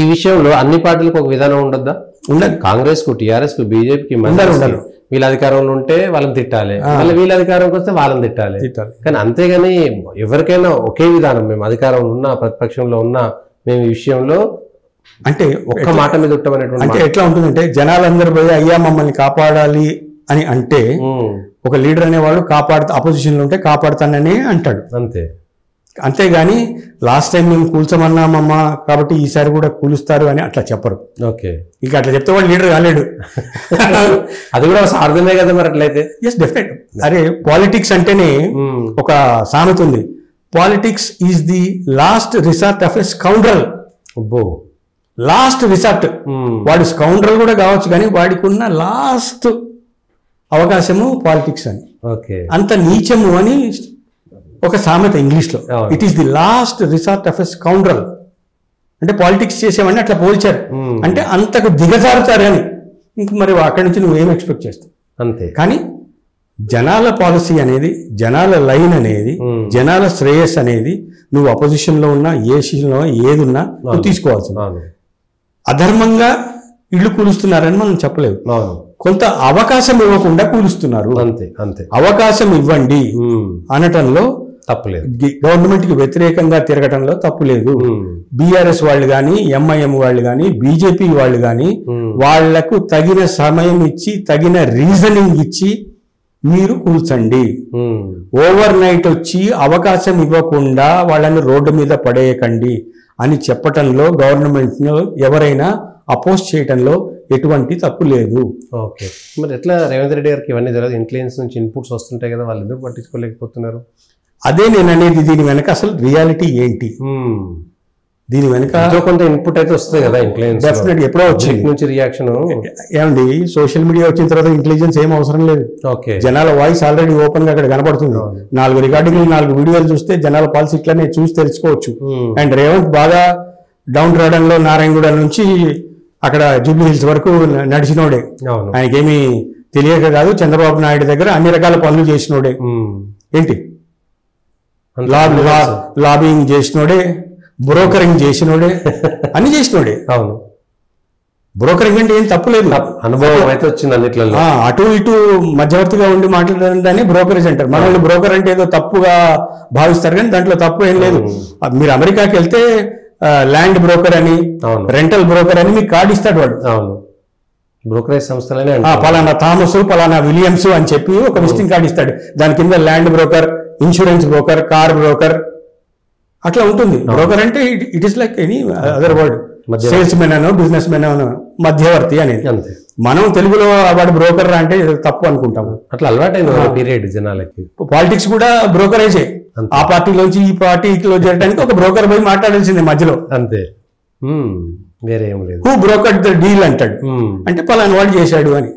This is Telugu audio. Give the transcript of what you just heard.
ఈ విషయంలో అన్ని పార్టీలకు ఒక విధానం ఉండొద్దా? ఉండదు. కాంగ్రెస్ కు, టీఆర్ఎస్ కు, బీజేపీకి ఉండరు. వీళ్ళ అధికారంలో ఉంటే వాళ్ళని తిట్టాలి, మళ్ళీ వీళ్ళ అధికారంకి వస్తే వాళ్ళని తిట్టాలి. కానీ అంతేగాని ఎవరికైనా ఒకే విధానం, మేము అధికారంలో ఉన్నా ప్రతిపక్షంలో ఉన్నా మేము ఈ విషయంలో అంటే ఒక్క మాట మీద ఉంటామనేటువంటి అంటే ఎట్లా ఉంటుందంటే జనాలందరూ పోయి అయ్యా మమ్మల్ని కాపాడాలి అని అంటే ఒక లీడర్ అనేవాడు అపోజిషన్ లో ఉంటే కాపాడుతానని అంటాడు అంతే. అంతేగాని లాస్ట్ టైం మేము కూల్చమన్నామమ్మా కాబట్టి ఈసారి కూడా కూలుస్తారు అని అట్లా చెప్పరు. ఓకే, ఇక అట్లా చెప్తే వాడు లీడర్ కాలేడు. అది కూడా సార్థమే కదా మరి అట్లయితే. Yes, definite. అరే పాలిటిక్స్ అంటేనే ఒక సామెత ఉంది, politics is the last resort of a scoundrel. Last resort. వాడు స్కౌండ్రల్ కూడా కావచ్చు కానీ వాడికి ఉన్న లాస్ట్ అవకాశము పాలిటిక్స్ అని. అంత నీచము అని ఒక సామెత ఇంగ్లీష్ లో. It is the last resort of a scoundrel అంటే పాలిటిక్స్ చేసేవాడిని అట్లా పోల్చారు. అంటే అంతకు దిగజారుతారు అని. ఇంక మరి అక్కడి నుంచి నువ్వేం ఎక్స్పెక్ట్ చేస్తావు? అంతే. కానీ జనాల పాలసీ అనేది, జనాల లైన్ అనేది, జనాల శ్రేయస్ అనేది నువ్వు అపోజిషన్ లో ఉన్నా ఏ సిషన్లో ఏదున్నా నువ్వు తీసుకోవాల్సింది. అధర్మంగా ఇళ్ళు కూలుస్తున్నారని మనం చెప్పలేవు. కొంత అవకాశం ఇవ్వకుండా కూలుస్తున్నారు. అంతే అంతే. అవకాశం ఇవ్వండి అనటంలో తప్పులేదు. గవర్నమెంట్ కి వ్యతిరేకంగా తిరగటంలో తప్పు లేదు. బీఆర్ఎస్ వాళ్ళు కానీ, ఎంఐఎం వాళ్ళు కానీ, బీజేపీ వాళ్ళు కానీ వాళ్లకు తగిన సమయం ఇచ్చి తగిన రీజనింగ్ ఇచ్చి మీరు కూల్చండి. ఓవర్ నైట్ వచ్చి అవకాశం ఇవ్వకుండా వాళ్ళని రోడ్డు మీద పడేయకండి అని చెప్పటంలో గవర్నమెంట్ ఎవరైనా అపోజ్ చేయటంలో ఎటువంటి తప్పు లేదు. ఓకే, మరి ఎట్లా రేవంత్ రెడ్డి గారికి ఇవన్నీ తెలియదు? ఇంటెలిజెన్స్ నుంచి ఇన్పుట్స్ వస్తుంటాయి కదా, వాళ్ళు ఎందుకు పట్టించుకోలేకపోతున్నారు? అదే నేను అనేది. దీని వెనక అసలు రియాలిటీ ఏంటి? దీని వెనక కొంత ఇన్పుట్ అయితే వస్తుంది కదా ఇంటెలిజెన్స్. డెఫినెట్ ఎప్పుడో వచ్చింది నుంచి రియాక్షన్. ఏమండి, సోషల్ మీడియా వచ్చిన తర్వాత ఇంటెలిజెన్స్ ఏం అవసరం లేదు. ఓకే, జనాల వాయిస్ ఆల్రెడీ ఓపెన్ గా అక్కడ కనపడుతుంది. 4 రికార్డింగ్లు 4 వీడియోలు చూస్తే జనాల పాలసీ ఇట్లనే చూసి తెలుసుకోవచ్చు. అండ్ రేవంత్ బాగా డౌన్ రావడంలో నారాయణగూడ నుంచి అక్కడ జూబ్లీ హిల్స్ వరకు నడిచినోడే. ఆయనకేమీ తెలియక కాదు, చంద్రబాబు నాయుడు దగ్గర అన్ని రకాల పనులు చేసినోడే. ఏంటి, లాబింగ్ చేసినోడే, బ్రోకరింగ్ చేసినోడే, అన్ని చేసినోడే. అవును, బ్రోకరింగ్ అంటే ఏం తప్పులేదు, అనుభవం అయితే వచ్చింది అన్నిట్లలో. అటు ఇటు మధ్యవర్తిగా ఉండి మాట్లాడడాన్ని బ్రోకరేజ్ అంటారు. మన వాళ్ళు బ్రోకర్ అంటే ఏదో తప్పుగా భావిస్తారు కానీ దాంట్లో తప్పు ఏం లేదు. మీరు అమెరికాకి వెళ్తే ల్యాండ్ బ్రోకర్ అని, రెంటల్ బ్రోకర్ అని మీకు కార్డు ఇస్తాడు వాడు. అవును, బ్రోకరేజ్ సంస్థలనే పలానా థామస్, పలానా విలియమ్స్ అని చెప్పి ఒక విజిటింగ్ కార్డు ఇస్తాడు. దాని కింద land broker, insurance broker, car broker అట్లా ఉంటుంది. బ్రోకర్ అంటే it is like any other word. Sales men అనో బిజినెస్ మెన్ అనో మధ్యవర్తి అనేది. మనం తెలుగులో వాడు బ్రోకర్ అంటే తప్పు అనుకుంటాము. అట్లా అలవాటైంది పీరియడ్ జనాలకి. పాలిటిక్స్ కూడా బ్రోకరేజే. ఆ పార్టీలోంచి ఈ పార్టీలో చేరడానికి ఒక బ్రోకర్ పోయి మాట్లాడాల్సిందే మధ్యలో. అంతే, వేరే ఏం లేదు. హూ బ్రోకర్డ్ ద డీల్ అంటాడు, అంటే పలానా వాడు చేశాడు అని.